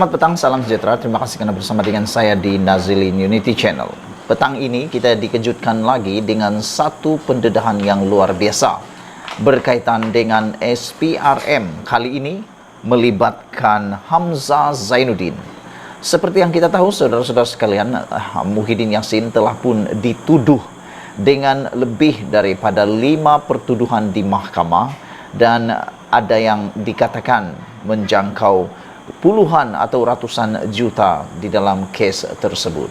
Selamat petang, salam sejahtera. Terima kasih karena bersama dengan saya di Nazilin Unity Channel. Petang ini kita dikejutkan lagi dengan satu pendedahan yang luar biasa berkaitan dengan SPRM. Kali ini melibatkan Hamzah Zainuddin. Seperti yang kita tahu, saudara-saudara sekalian, Muhyiddin Yassin telah pun dituduh dengan lebih daripada 5 pertuduhan di mahkamah, dan ada yang dikatakan menjangkau puluhan atau ratusan juta di dalam kes tersebut.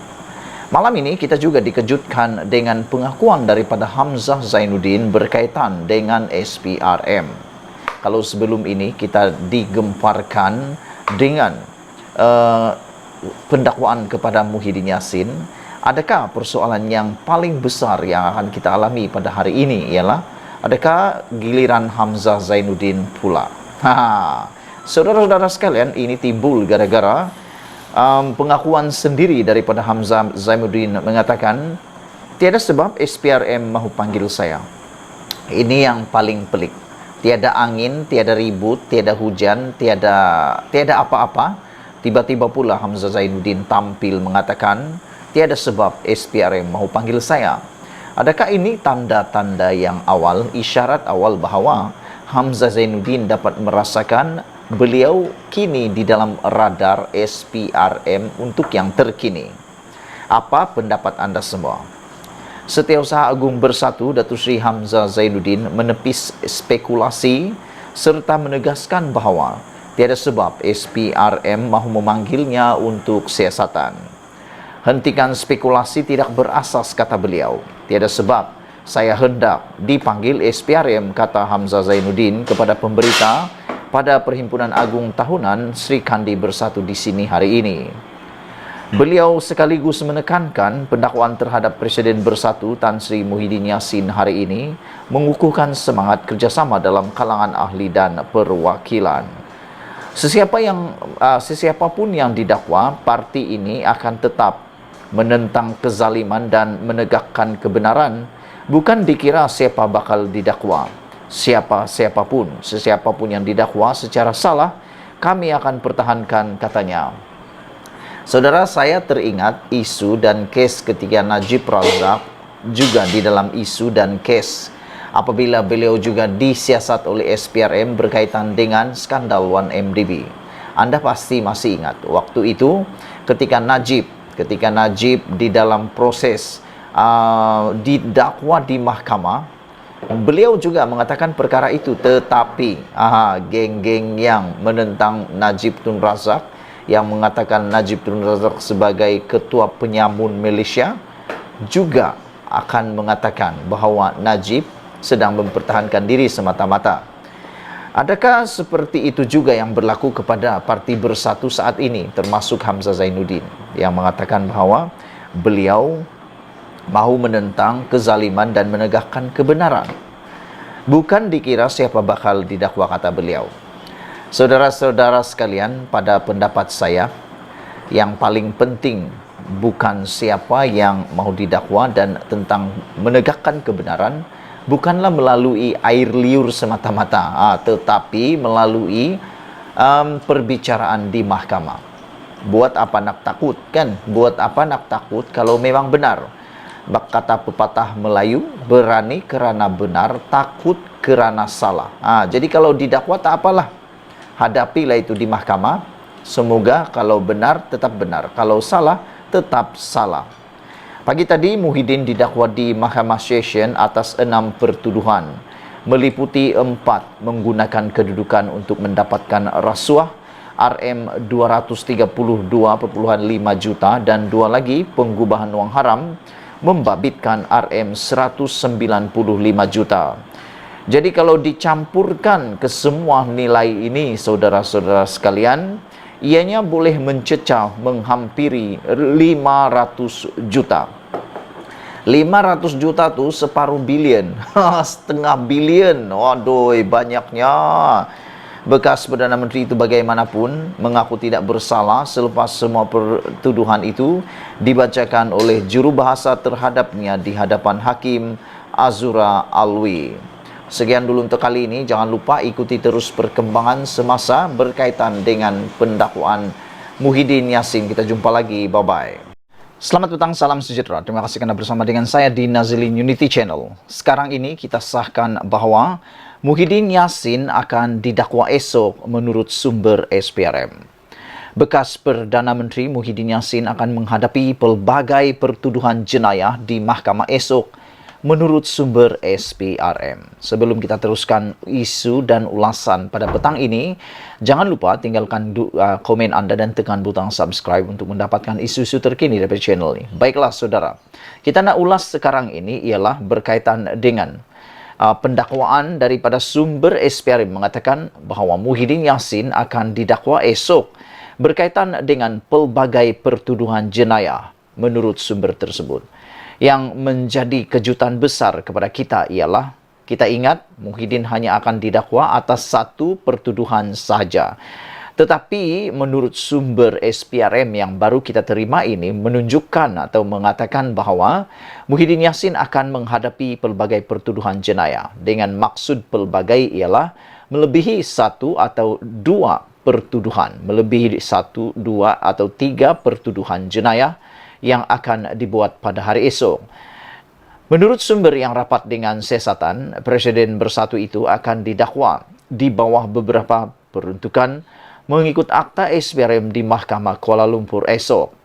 Malam ini kita juga dikejutkan dengan pengakuan daripada Hamzah Zainuddin berkaitan dengan SPRM. Kalau sebelum ini kita digemparkan dengan pendakwaan kepada Muhyiddin Yassin, adakah persoalan yang paling besar yang akan kita alami pada hari ini ialah adakah giliran Hamzah Zainuddin pula? Saudara-saudara sekalian, ini timbul gara-gara pengakuan sendiri daripada Hamzah Zainuddin mengatakan tiada sebab SPRM mahu panggil saya. Ini yang paling pelik. Tiada angin, tiada ribut, tiada hujan, tiada apa-apa. Tiba-tiba pula Hamzah Zainuddin tampil mengatakan tiada sebab SPRM mahu panggil saya. Adakah ini tanda-tanda yang awal, isyarat awal bahawa Hamzah Zainuddin dapat merasakan beliau kini di dalam radar SPRM untuk yang terkini? Apa pendapat anda semua? Setiausaha Agung Bersatu Datuk Seri Hamzah Zainuddin menepis spekulasi serta menegaskan bahawa tiada sebab SPRM mahu memanggilnya untuk siasatan. Hentikan spekulasi tidak berasas, kata beliau. Tiada sebab saya hendak dipanggil SPRM, kata Hamzah Zainuddin kepada pemberita pada Perhimpunan Agung Tahunan Sri Kandi Bersatu di sini hari ini. Beliau sekaligus menekankan pendakwaan terhadap Presiden Bersatu Tan Sri Muhyiddin Yassin hari ini mengukuhkan semangat kerjasama dalam kalangan ahli dan perwakilan. Sesiapapun yang didakwa, parti ini akan tetap menentang kezaliman dan menegakkan kebenaran. Bukan dikira siapa bakal didakwa. Sesiapapun yang didakwa secara salah, kami akan pertahankan, katanya. Saudara, saya teringat isu dan kes ketika Najib Razak juga di dalam isu dan kes apabila beliau juga disiasat oleh SPRM berkaitan dengan skandal 1MDB. Anda pasti masih ingat waktu itu ketika Najib di dalam proses didakwa di mahkamah, beliau juga mengatakan perkara itu, tetapi geng-geng yang menentang Najib Tun Razak, yang mengatakan Najib Tun Razak sebagai ketua penyamun Malaysia, juga akan mengatakan bahawa Najib sedang mempertahankan diri semata-mata. Adakah seperti itu juga yang berlaku kepada Parti Bersatu saat ini, termasuk Hamzah Zainuddin, yang mengatakan bahawa beliau mahu menentang kezaliman dan menegakkan kebenaran? Bukan dikira siapa bakal didakwa, kata beliau. Saudara-saudara sekalian, pada pendapat saya, yang paling penting bukan siapa yang mahu didakwa dan tentang menegakkan kebenaran, bukanlah melalui air liur semata-mata, tetapi melalui perbicaraan di mahkamah. Buat apa nak takut, kan? Buat apa nak takut kalau memang benar? Kata pepatah Melayu, berani kerana benar, takut kerana salah. Jadi kalau didakwa tak apalah, hadapilah itu di mahkamah. Semoga kalau benar tetap benar, kalau salah tetap salah. Pagi tadi Muhyiddin didakwa di Mahkamah Session atas 6 pertuduhan, meliputi 4 menggunakan kedudukan untuk mendapatkan rasuah RM232.5 juta dan 2 lagi penggubahan wang haram membabitkan RM195 juta. Jadi kalau dicampurkan ke semua nilai ini, saudara-saudara sekalian, ianya boleh mencecah menghampiri 500 juta. 500 juta tu separuh bilion, setengah bilion. Waduh, banyaknya. Bekas Perdana Menteri itu bagaimanapun mengaku tidak bersalah selepas semua pertuduhan itu dibacakan oleh jurubahasa terhadapnya di hadapan Hakim Azura Alwi. Sekian dulu untuk kali ini. Jangan lupa ikuti terus perkembangan semasa berkaitan dengan pendakwaan Muhyiddin Yassin. Kita jumpa lagi. Bye-bye. Selamat petang, salam sejahtera. Terima kasih karena bersama dengan saya di Nazilin Unity Channel. Sekarang ini kita sahkan bahwa Muhyiddin Yassin akan didakwa esok menurut sumber SPRM. Bekas Perdana Menteri Muhyiddin Yassin akan menghadapi pelbagai pertuduhan jenayah di mahkamah esok menurut sumber SPRM. Sebelum kita teruskan isu dan ulasan pada petang ini, jangan lupa tinggalkan komen anda dan tekan butang subscribe untuk mendapatkan isu-isu terkini dari channel ini. Baiklah saudara, kita nak ulas sekarang ini ialah berkaitan dengan pendakwaan daripada sumber SPRM mengatakan bahawa Muhyiddin Yassin akan didakwa esok berkaitan dengan pelbagai pertuduhan jenayah menurut sumber tersebut. Yang menjadi kejutan besar kepada kita ialah, kita ingat Muhyiddin hanya akan didakwa atas satu pertuduhan sahaja. Tetapi menurut sumber SPRM yang baru kita terima ini menunjukkan atau mengatakan bahawa Muhyiddin Yassin akan menghadapi pelbagai pertuduhan jenayah. Dengan maksud pelbagai ialah melebihi satu atau dua pertuduhan, melebihi satu, dua atau tiga pertuduhan jenayah yang akan dibuat pada hari esok. Menurut sumber yang rapat dengan siasatan, Presiden Bersatu itu akan didakwa di bawah beberapa peruntukan mengikut akta SPRM di Mahkamah Kuala Lumpur esok.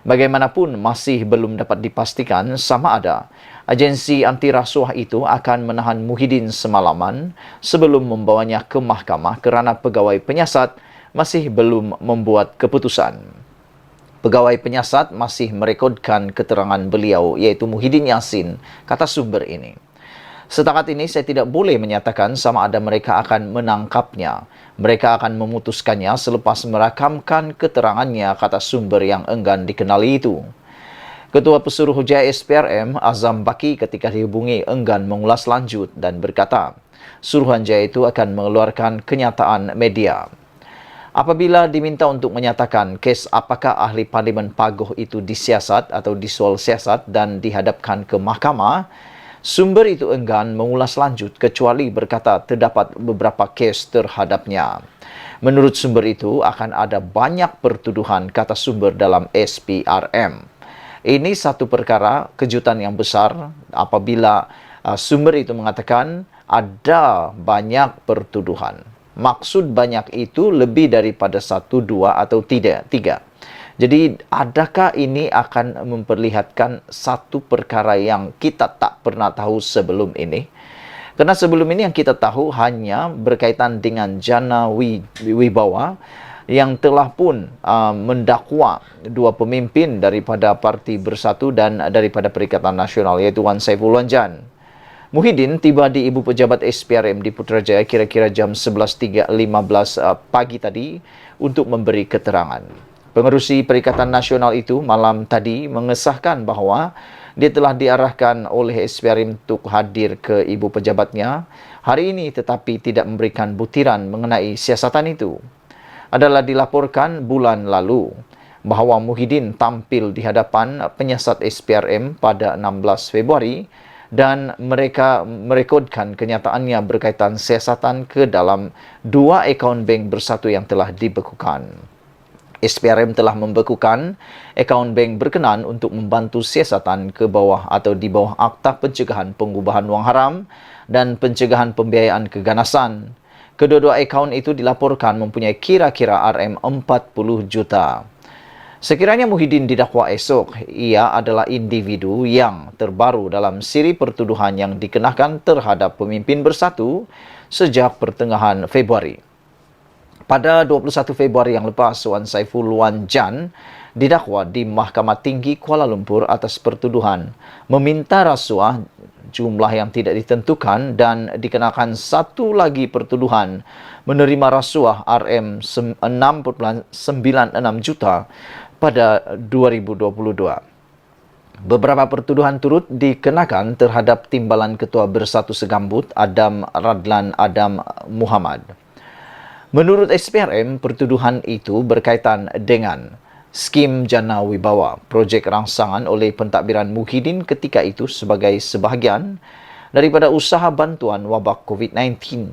Bagaimanapun masih belum dapat dipastikan sama ada agensi anti rasuah itu akan menahan Muhyiddin semalaman sebelum membawanya ke mahkamah kerana pegawai penyiasat masih belum membuat keputusan. Pegawai penyiasat masih merekodkan keterangan beliau, iaitu Muhyiddin Yassin, kata sumber ini. Setakat ini saya tidak boleh menyatakan sama ada mereka akan menangkapnya. Mereka akan memutuskannya selepas merakamkan keterangannya, kata sumber yang enggan dikenali itu. Ketua Pesuruhjaya SPRM, Azam Baki, ketika dihubungi enggan mengulas lanjut dan berkata, Suruhanjaya itu akan mengeluarkan kenyataan media. Apabila diminta untuk menyatakan kes apakah ahli Parlimen Paguh itu disiasat atau disual siasat dan dihadapkan ke mahkamah, sumber itu enggan mengulas lanjut kecuali berkata terdapat beberapa kes terhadapnya. Menurut sumber itu akan ada banyak pertuduhan, kata sumber dalam SPRM. Ini satu perkara kejutan yang besar apabila sumber itu mengatakan ada banyak pertuduhan. Maksud banyak itu lebih daripada satu, dua atau tiga. Jadi adakah ini akan memperlihatkan satu perkara yang kita tak pernah tahu sebelum ini? Karena sebelum ini yang kita tahu hanya berkaitan dengan Jana Wibawa yang telah pun mendakwa dua pemimpin daripada Parti Bersatu dan daripada Perikatan Nasional, iaitu Wan Saiful Wanjan. Muhyiddin tiba di Ibu Pejabat SPRM di Putrajaya kira-kira jam 11.15 pagi tadi untuk memberi keterangan. Pengerusi Perikatan Nasional itu malam tadi mengesahkan bahawa dia telah diarahkan oleh SPRM untuk hadir ke Ibu Pejabatnya hari ini tetapi tidak memberikan butiran mengenai siasatan itu. Adalah dilaporkan bulan lalu bahawa Muhyiddin tampil di hadapan penyiasat SPRM pada 16 Februari dan mereka merekodkan kenyataannya berkaitan siasatan ke dalam dua akaun bank Bersatu yang telah dibekukan. SPRM telah membekukan akaun bank berkenan untuk membantu siasatan ke bawah atau di bawah Akta Pencegahan Pengubahan Wang Haram dan Pencegahan Pembiayaan Keganasan. Kedua-dua akaun itu dilaporkan mempunyai kira-kira RM40 juta. Sekiranya Muhyiddin didakwa esok, ia adalah individu yang terbaru dalam siri pertuduhan yang dikenakan terhadap pemimpin Bersatu sejak pertengahan Februari. Pada 21 Februari yang lepas, Wan Saiful Wanjan didakwa di Mahkamah Tinggi Kuala Lumpur atas pertuduhan meminta rasuah jumlah yang tidak ditentukan dan dikenakan satu lagi pertuduhan menerima rasuah RM6.96 juta pada 2022. Beberapa pertuduhan turut dikenakan terhadap Timbalan Ketua Bersatu Segambut Adam Radlan Adam Muhammad. Menurut SPRM, pertuduhan itu berkaitan dengan skim Jana Wibawa, projek rangsangan oleh pentadbiran Muhyiddin ketika itu sebagai sebahagian daripada usaha bantuan wabak COVID-19.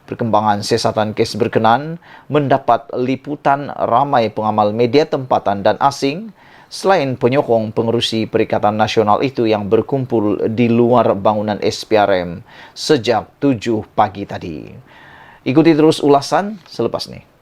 Perkembangan siasatan kes berkenan mendapat liputan ramai pengamal media tempatan dan asing, selain penyokong pengerusi Perikatan Nasional itu yang berkumpul di luar bangunan SPRM sejak 7 pagi tadi. Ikuti terus ulasan selepas ini.